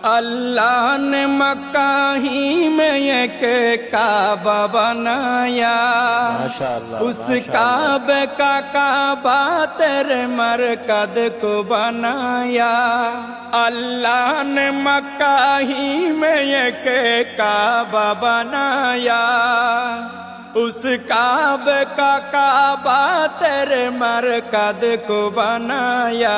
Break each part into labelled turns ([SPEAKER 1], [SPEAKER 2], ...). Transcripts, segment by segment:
[SPEAKER 1] اللہ نے مکہ ہی میں ایک کعبہ بنایا، اس کعبے کا کعبہ تیرے مرکز کو بنایا۔ اللہ نے مکہ ہی میں ایک کعبہ بنایا، اس کعبے کا کعبہ تیرے مرکز کو بنایا۔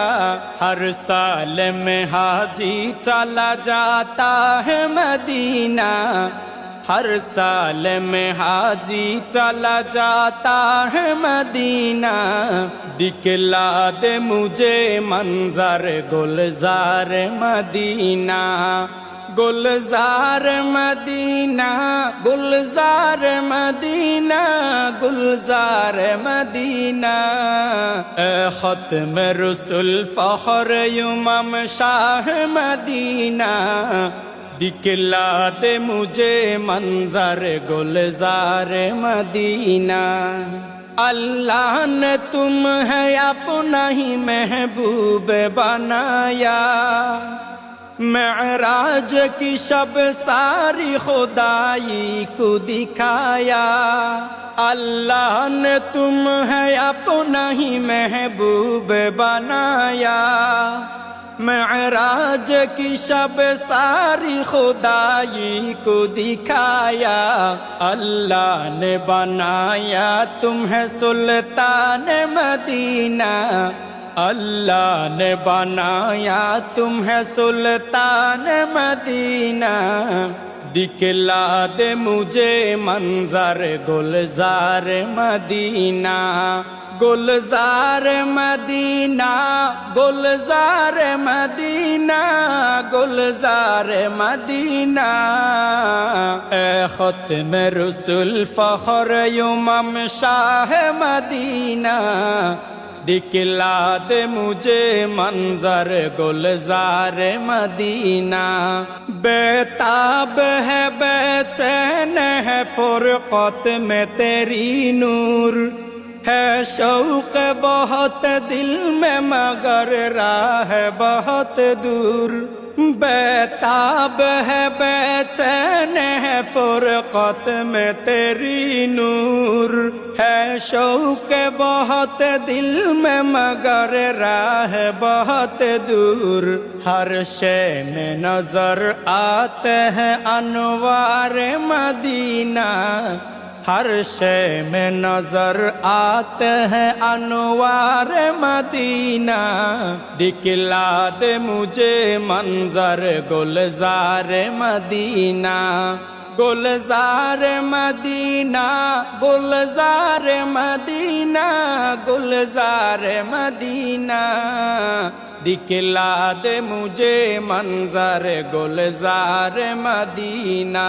[SPEAKER 1] ہر سال میں حاجی چلا جاتا ہے مدینہ، ہر سال میں حاجی چلا جاتا ہے مدینہ۔ دکھلا دے مجھے منظر گلزار مدینہ، گلزار مدینہ، گلزار مدینہ، گلزار مدینہ۔ اے ختم رسول فخر امم شاہ مدینہ، دکھلا دے مجھے منظر گلزار مدینہ۔ اللہ نے تمہیں اپنا ہی محبوب بنایا، معراج کی شب ساری خدائی کو دکھایا۔ اللہ نے تمہیں اپنا ہی محبوب بنایا، معراج کی شب ساری خدائی کو دکھایا۔ اللہ نے بنایا تمہیں سلطان مدینہ، اللہ نے بنایا تمہیں سلطان مدینہ۔ دکھلا دے مجھے منظر گلزار مدینہ، گلزار مدینہ، گلزار مدینہ، گلزار مدینہ۔ اے ختم رسول فخر امم شاہ مدینہ، دکھلا دے مجھے منظر گلزار مدینہ۔ بے تاب ہے بے چین ہے فرقت میں تیری نور، ہے شوق بہت دل میں مگر راہ بہت دور۔ بے تاب ہے بے چین ہے فرقت میں تیری نور، ہے شوق بہت دل میں مگر راہ بہت دور۔ ہر شے میں نظر آتے ہیں انوار مدینہ، ہر شے میں نظر آتے ہیں انوار مدینہ۔ دکھلا دے مجھے منظر گلزار مدینہ، گلزار مدینہ، گلزار مدینہ، گلزار مدینہ۔ دکھلا دے مجھے منظر گلزار مدینہ۔